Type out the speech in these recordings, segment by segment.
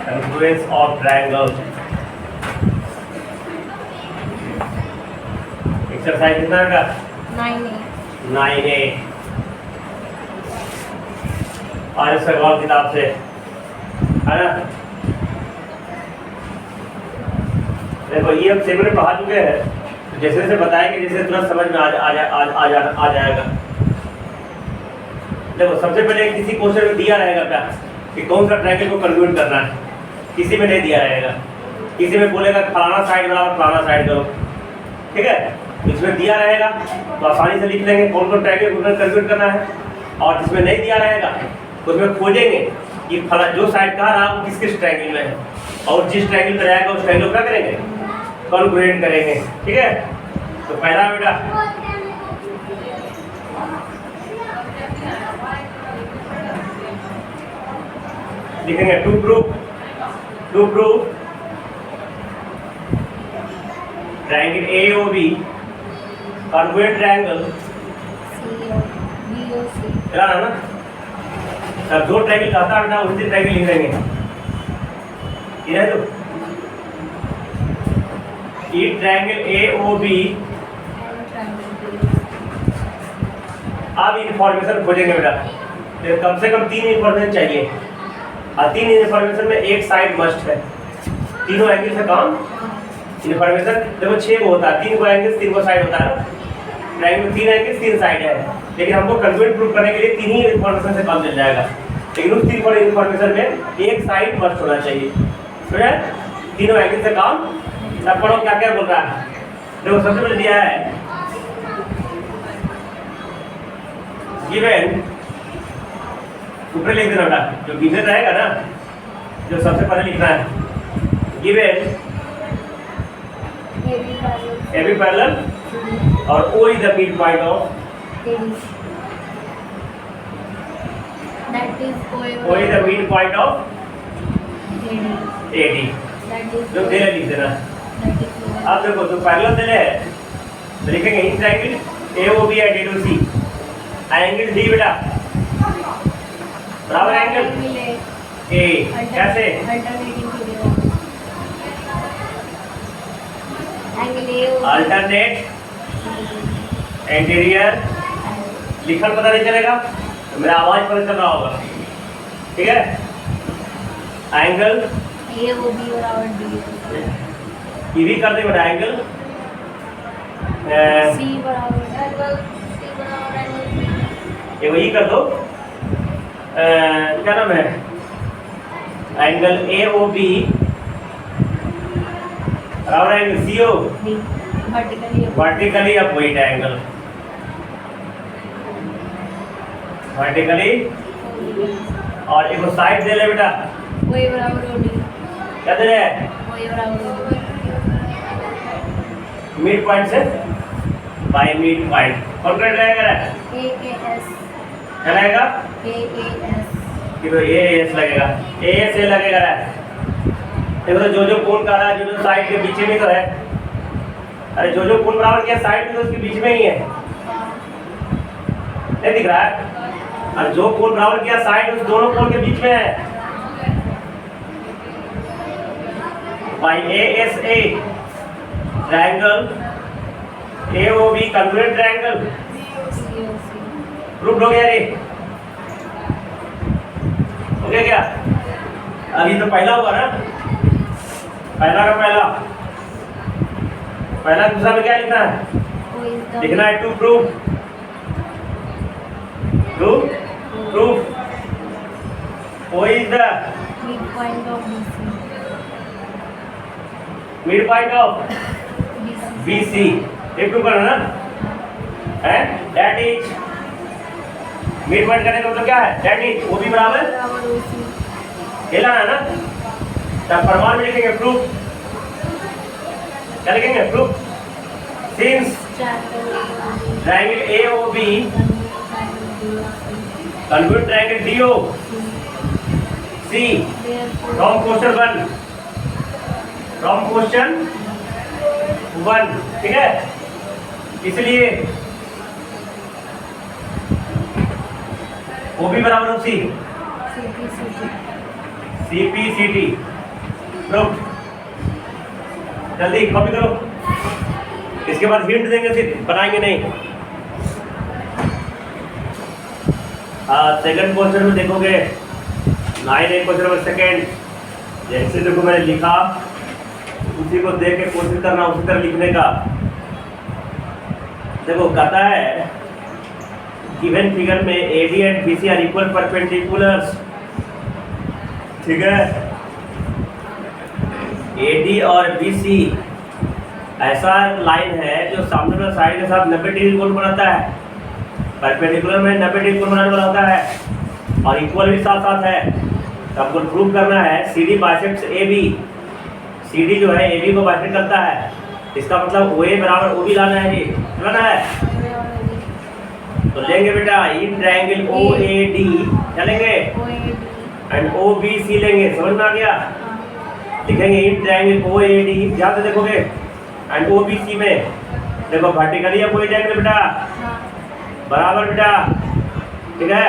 Congruence of triangle. Exercise कितना का 9A और इसका जवाब किताब से है ना। देखो ये हम सेवन में पढ़ा चुके हैं, तो जैसे जैसे बताएंगे जैसे तुरंत समझ में आ जाएगा। देखो सबसे पहले किसी क्वेश्चन में दिया रहेगा क्या कि कौन सा ट्रायंगल को कन्वर्ट करना है, किसी में नहीं दिया रहेगा। किसी में बोलेगा फलाना साइड बराबर फलाना साइड करो, ठीक है, इसमें दिया रहेगा तो आसानी से लिख लेंगे कौन कौन ट्रायंगल को कन्वर्ट करना है। और जिसमें नहीं दिया रहेगा उसमें खोजेंगे कि फला जो साइड कहा रहा वो किस किस ट्रायंगल में है, और जिस ट्रायंगल पर आएगा उस ट्रायंगल क्या करेंगे, कॉन्ग्रुएंट करेंगे, ठीक है। तो पहला बेटा लिखेंगे to prove triangle AOB congruent triangle चला ना। अब दो ट्रायंगल कहता बेटा उसी ट्रायंगल लिख देंगे, ये है तो ये ट्रायंगल AOB। अब इंफॉर्मेशन खोजेंगे बेटा, तो कम से कम 3 इंफॉर्मेशन चाहिए, और 3 इंफॉर्मेशन में एक साइड मस्ट है। तीनों एंगल से काम इंफॉर्मेशन देखो 6 को होता है, 3 को एंगल 3 को साइड होता है ना। ट्रायंगल 3 एंगल 3 साइड है, लेकिन हमको कन्वर्ट प्रूफ करने के लिए 3 ही इंफॉर्मेशन से काम चल जाएगा, लेकिन उस 3 इंफॉर्मेशन में एक साइड मस्ट होना चाहिए, समझ आया? तीनों एंगल से काम। सब पढ़ो क्या क्या बोल रहा है। देखो सबसे पहले दिया है गिवन, ऊपर लिख देना बेटा, जो गिवन रहेगा ना जो सबसे पहले लिखना है, गिवन AB पैरेलल और O is the midpoint of O is the midpoint of AD, जो दे रहे लिख देना। अब देखो जो पैरेलल दे रहे हैं तो लिखेंगे in triangle AOB at AOC angle D बेटा बराबर एंगल A, कैसे अल्टरनेट एंटीरियर, लिखन पता नहीं चलेगा तो मेरा आवाज पता चल रहा होगा, ठीक है। एंगल AOB बराबर D, ये भी कर देंगे बेटा एंगल C बराबर ये वही कर दो, क्या नाम है, एंगल AOB बराबर angle CO vertically opposite angle, vertically. और एक साइड दे ले बेटा OA बराबर OD, क्या दे रहे हैं, OA बराबर मिड पॉइंट से बाय मिड पॉइंट कॉन्क्रीट रहेगा AAS, क्या रहेगा AAS, कि तो AAS लगेगा, AAS लगेगा। देखो तो जो कोण कर रहा है जो साइड के बीच में तो है, अरे जो कोण बराबर किया साइड में तो उसके बीच में ही है, नहीं दिख रहा है, और जो कोण बराबर किया साइड उस दोनों कोण के बीच में है। By ASA triangle AOB congruent triangle proof हो गया रे, हो गया क्या? अभी तो पहला हुआ ना, पहला का पहला दूसरा में क्या लिखना है, लिखना है to proof O is the midpoint of midpoint of BC, एक प्रूफ करना ना है, that is midpoint करने का मतलब क्या है, that is वो भी बराबर खेला है ना। तब प्रमाण में लिखेंगे प्रूफ, क्या लिखेंगे proof, since triangle AOB convert triangle DOC from question 1, ठीक है। इसलिए OB बराबर OC CPCT प्रूव्ड। जल्दी कॉपी करो। इसके बाद हिंट देंगे, सिर्फ बनाएंगे नहीं। सेकंड क्वेश्चन में देखोगे 9A क्वेश्चन नंबर सेकंड, जैसे देखो मैंने लिखा उसी को देख के कोशिश करना उसी तरह लिखने का। देखो कहता है गिवन फिगर में AD and BC are equal perpendiculars, ठीक है। AD और BC ऐसा लाइन है जो सामने वाला साइड के साथ 90 डिग्री कोण बनाता है। परपेंडिकुलर में 90 डिग्री कोण बनाने वाला होता है और इक्वल भी साथ साथ है। तो आपको प्रूव करना है CD बाइसेक्ट्स AB। CD जो है AB को बाइसेक्ट करता है, इसका मतलब OA बराबर OB लाना है। जी लाना है तो लेंगे बेटा इन ट्रायंगल OAD क्या लेंगे एंड OBC लेंगे। समझ में आ गया? लिखेंगे इन ट्रायंगल OAD, ध्यान से देखोगे, एंड OBC में देखो वर्टिकली है कोई एंगल बेटा बराबर बेटा, ठीक है।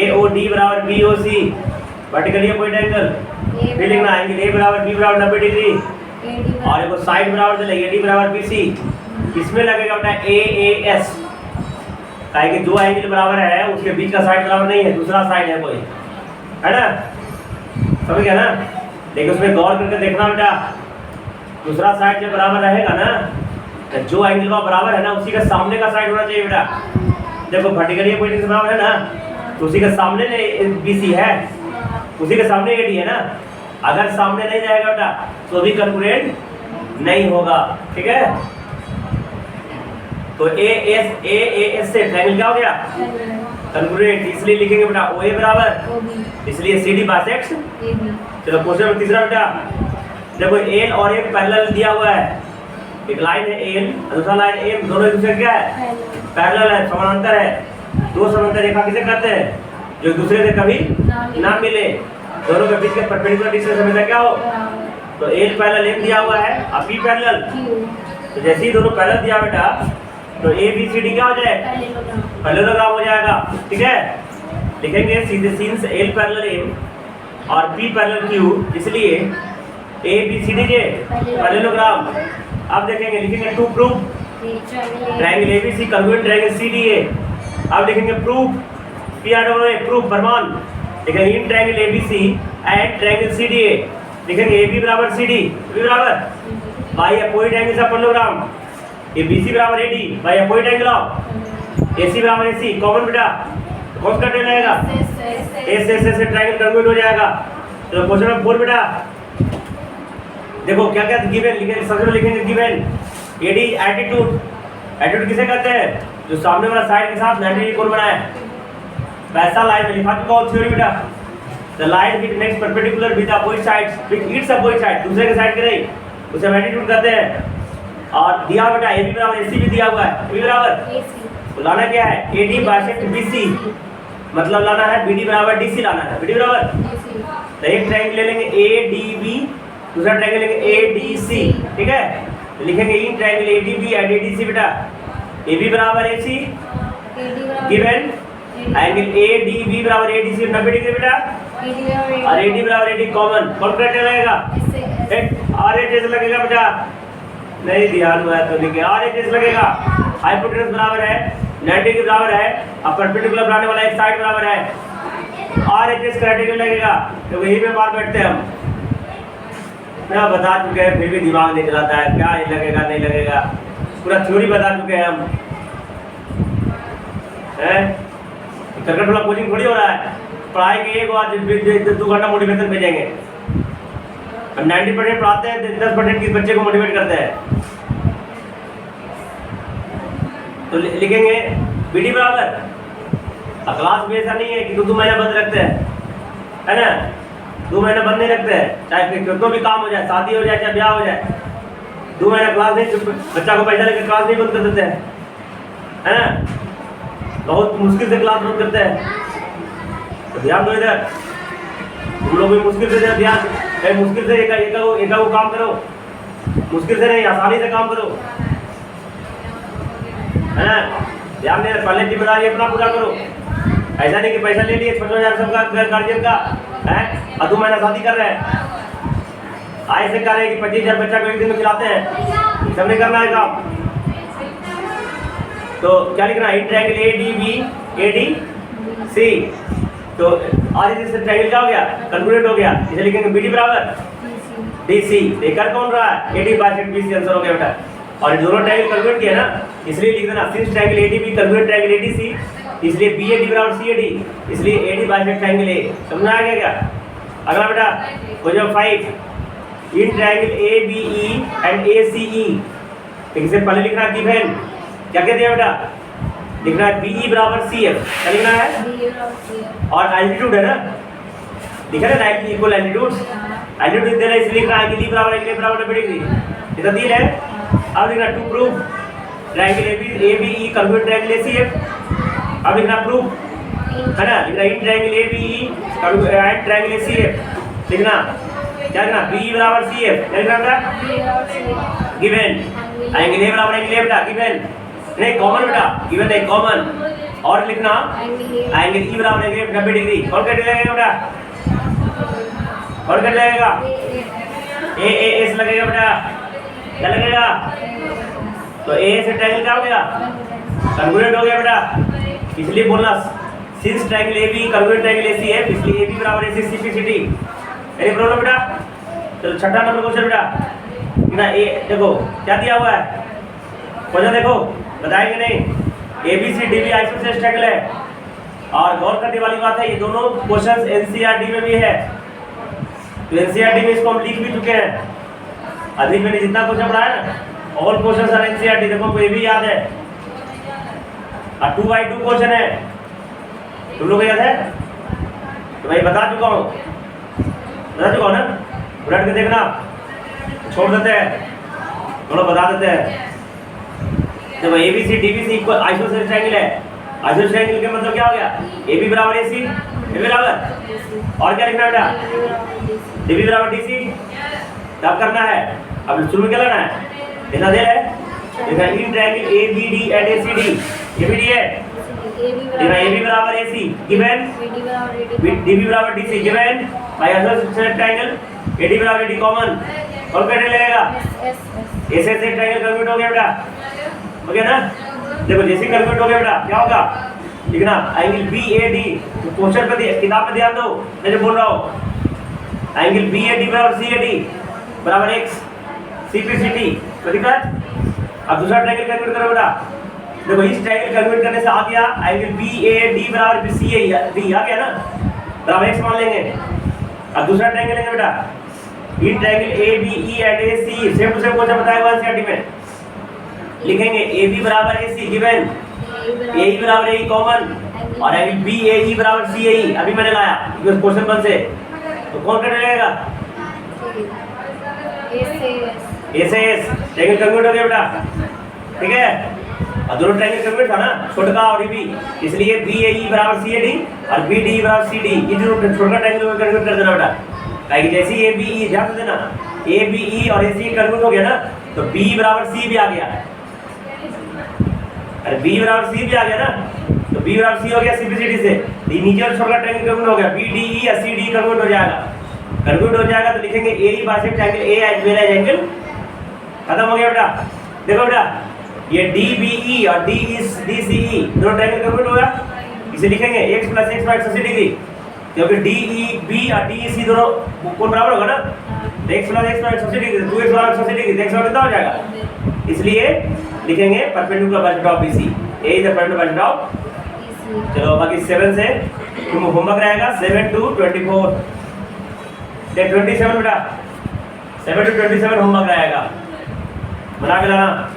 AOD बराबर BOC वर्टिकली है कोई एंगल, फिर लिखना एंगल A बराबर B बराबर 90 डिग्री और देखो साइड बराबर से लेंगे AD बराबर BC। इसमें लगेगा बेटा AAS, ताकि जो एंगल बराबर है उसके बीच का साइड बराबर नहीं है, दूसरा साइड है कोई, है ना। समझ गया ना? लेकिन उसमें गौर करके देखना बेटा, दूसरा साइड जब बराबर रहेगा ना, तो जो एंगल का बराबर है ना उसी का सामने का साइड होना चाहिए बेटा। देखो वर्टिकली कोई से बराबर है ना, तो उसी के सामने BC है, उसी के सामने AD है ना। अगर सामने नहीं जाएगा बेटा तो भी कंकरेंट नहीं होगा, ठीक है। तो AAS से ट्रायंगल क्या हो गया कंकरेंट, इसलिए लिखेंगे बेटा OA बराबर, इसलिए CD बाइसेक्ट्स AB। चलो क्वेश्चन नंबर तीसरा बेटा, देखो L और M पैरेलल दिया हुआ है, एक लाइन है L दूसरा लाइन M, दोनों एक दूसरे क्या है पैरेलल है, समानांतर है। दो समांतर रेखा किसे कहते हैं? जो एक दूसरे से कभी ना मिले, दोनों के बीच के परपेंडिकुलर डिस्टेंस हमेशा क्या हो। तो L पैरेलल M दिया हुआ है और P पैरेलल, तो जैसे ही दोनों पैरेलल दिया बेटा तो ABCD क्या हो जाएगा पैरेललोग्राम हो जाएगा, ठीक है। लिखेंगे सीधे सीन्स L पैरेलल M और P पैरेलल Q, इसलिए ABCD के पैरेललोग्राम। अब देखेंगे लिखेंगे to prove triangle ABC congruent triangle CDA। अब लिखेंगे प्रूव PRA प्रूव प्रमाण, लिखेंगे in triangle ABC and triangle CDA। लिखेंगे AB बराबर CD बराबर बाई अपोजिट एंगल का पैरेललोग्राम, BC बराबर AD by opposite angle of AC बराबर AC कॉमन बेटा कौन सा कट जाएगा S से ट्रायंगल कॉन्ग्रुएंट हो जाएगा। तो क्वेश्चन नंबर 4 बेटा देखो क्या क्या गिवन लिखेंगे, सबसे पहले लिखेंगे गिवन AD एटीट्यूड। एटीट्यूड किसे कहते हैं? जो सामने वाला साइड के साथ 90 डिग्री कोण बनाए। पैसा लाइन में लिखा चुका हूं थ्योरी बेटा, the line with next perpendicular with opposite sides with its opposite side, दूसरे के साइड के नहीं, उसे हम एटीट्यूड कहते हैं। और दिया बेटा AB बराबर AC भी दिया हुआ है, AB बराबर तो लाना क्या है AD बाइसेक्ट BC, मतलब लाना है BD बराबर DC लाना है, BD बराबर तो एक ट्रायंगल ले लेंगे ADB, दूसरा ट्रायंगल लेंगे ADC, ठीक है। तो लिखेंगे in triangle ADB and ADC बेटा AB बराबर AC गिवन एंगल ADB बराबर ADC 90 डिग्री बेटा और AD बराबर AD कॉमन, कौन कट लगेगा RHS लगेगा बेटा, नहीं ध्यान हुआ तो लिखे RHS लगेगा। हाइपोटेनस बराबर है 90 के बराबर है और परपेंडिकुलर बनाने वाला एक साइड बराबर है, RHS क्राइटेरिया लगेगा। तो यही पे मार बैठते हैं हम, मैं बता चुके हैं फिर भी दिमाग नहीं चलाता है, क्या ये लगेगा नहीं लगेगा, पूरा थ्योरी बता चुके हैं हम, हैं क्रिकेट वाला कोचिंग थोड़ी हो रहा है। पढ़ाई के एक बार 2 घंटा मोटिवेशन भेजेंगे, हम 90% पढ़ाते हैं, 10% किस बच्चे को मोटिवेट करते हैं। तो लिखेंगे BD बराबर क्लास में ऐसा नहीं है कि 2 महीना बंद रखते हैं, है ना, 2 महीना बंद नहीं रखते हैं, चाहे कितना भी काम हो जाए, शादी हो जाए चाहे ब्याह हो जाए, 2 महीना क्लास नहीं, बच्चा को पैसा लेकर क्लास नहीं बंद कर देते हैं, है ना, बहुत मुश्किल से क्लास बंद करते हैं। तो ध्यान दो इधर, तुम लोग भी मुश्किल से ध्यान, मुश्किल से एक काम करो, मुश्किल से नहीं आसानी से काम करो, है ना। ध्यान देना, पहले जिम्मेदारी अपना पूरा करो, ऐसा नहीं कि पैसा ले लिए 50,000 सबका गार्जियन का है और 2 महीना शादी कर रहे हैं, आज से कह रहे हैं कि 25,000 बच्चा को एक दिन में खिलाते हैं, सबने करना है काम। तो क्या लिखना है, in triangle A D B A D C, तो आज इस ट्रायंगल क्या हो गया, कंक्लूडेड हो गया, इसे लिखेंगे बी डी बराबर डी सी। कर कौन रहा है, A D by B C answer हो गया बेटा। और दोनों ट्रायंगल कंक्लूड किया ना, इसलिए लिख देना since triangle A D B concluded triangle A D C, इसलिए बी ए डी बराबर सी ए डी, इसलिए A D by triangle A. समझ आ गया क्या? अगला बेटा question 5, in triangle A B E and A C E, इससे पहले लिखना है गिवन, क्या कहते हैं बेटा, लिखना है बी ई बराबर सी एफ, क्या लिखना है, और एल्टीट्यूड है ना, लिखा है ना इक्वल एल्टीट्यूड, एल्टीट्यूड देना इसलिए लिखना है कि ली बराबर एंगल बराबर 90 डिग्री, इतना दिया है। अब लिखना to prove triangle A B E conclude triangle A C F, अब लिखना प्रूव है ना, लिखना in triangle A B E and triangle A C F, लिखना क्या लिखना, बी ई बराबर सी एफ, क्या लिखना बेटा, गिवन एंगल ए बराबर एंगल ए बेटा, गिवन नहीं कॉमन बेटा, गिवन है कॉमन, और लिखना एंगल ई बराबर एंगल 90 डिग्री, कौन कैसे लगेगा बेटा, कौन कैसे लगेगा, ए ए एस लगेगा बेटा, क्या लगेगा, तो ए से ट्रायंगल क्या हो गया, कंक्लूडेड हो गया बेटा, इसलिए बोलना since triangle A B concluded triangle A C F, इसलिए ए बी बराबर A C C P C D. Any problem बेटा? चलो छठा नंबर क्वेश्चन बेटा, ना ए देखो क्या दिया हुआ है, क्वेश्चन देखो बताएंगे नहीं, A B C D B isosceles triangle है, और गौर करने वाली बात है ये दोनों क्वेश्चंस एनसीईआरटी में भी है, तो एनसीईआरटी में इसको हम लिख भी चुके हैं, अभी मैंने जितना क्वेश्चन पढ़ाया ना ऑल क्वेश्चंस आर एनसीईआरटी, देखो कोई भी याद है, और 2x2 क्वेश्चन है, तुम लोग याद है, तो मैं बता चुका हूँ ना, उलट के देखना, छोड़ देते हैं थोड़ा बता देते हैं। जब A B C D B C equal isosceles triangle है, आइसोसेलेस ट्रायंगल का मतलब क्या हो गया, ए बी बराबर ए सी, ए बराबर, और क्या लिखना बेटा, डी बी बराबर डी सी, तब करना है। अब शुरू में क्या लेना है, इतना देर है, देखा in triangle A B D and A C D, A B D है, देखा ए बी बराबर A C, given D B बराबर D C, given by isosceles triangle A D बराबर ए डी कॉमन, और कैसे लगेगा, एस एस से triangle complete हो गया बेटा, हो गया ना, देखो जैसे कंप्लीट हो गया बेटा क्या होगा, लिखना angle B A D, question पे किताब पे ध्यान दो, मैं जो बोल रहा हूँ, एंगल बी ए डी बराबर सी ए डी बराबर X C P C T, तो दिख रहा है। अब दूसरा ट्रायंगल कैलकुलेट करो बेटा, देखो इस ट्रायंगल कैलकुलेट करने से आ गया एंगल बी ए डी बराबर सी ए डी, आ गया ना, बराबर एक्स मान लेंगे। अब दूसरा ट्रायंगल लेंगे बेटा, in triangle A B E and A C, same to same question बताया हुआ एनसीईआरटी में, लिखेंगे ए बी बराबर ए सी, गिवन ए ई बराबर ए ई कॉमन, और एंगल बी ए ई बराबर सी ए ई, अभी मैंने लाया क्वेश्चन 1 से, तो कौन करने लगेगा, ए से एस, ट्रायंगल कंप्लीट हो गया बेटा, ठीक है। और दोनों ट्रायंगल कंप्लीट था ना, छोटा और बी, इसलिए बी ए ई बराबर सी ए डी और बी डी बराबर सी डी, ये दोनों छोटा ट्रायंगल में कंप्लीट कर देना बेटा, ताकि जैसे ए बी ई ध्यान देना, ए बी ई और ए सी कंप्लीट हो गया ना, तो बी बराबर सी भी आ गया, अरे बी बराबर सी भी आ गया ना, तो बी बराबर सी हो गया सीपीसीडी से, नीचे और छोटा ट्रायंगल कंप्लीट हो गया, बी डी ई या सी डी कंप्लीट हो जाएगा, कंप्लीट हो जाएगा तो लिखेंगे A E by triangle A as well as angle, खत्म हो गया बेटा। देखो बेटा ये डी बी ई और डी सी ई दोनों ट्रायंगल कंप्लीट हो गया, इसे लिखेंगे x + x y 180 डिग्री, क्योंकि डी ई बी और डी सी दोनों कोण बराबर होगा ना, x + x y 180 degree, 2x बराबर 180 डिग्री, x कितना हो जाएगा, इसलिए लिखेंगे perpendicular by of BC, A is the perpendicular by of. चलो बाकी 7 से तुम होमवर्क रहेगा 7 to 24, 27 बेटा 7 to 27 होमवर्क रहेगा, बना के लाना।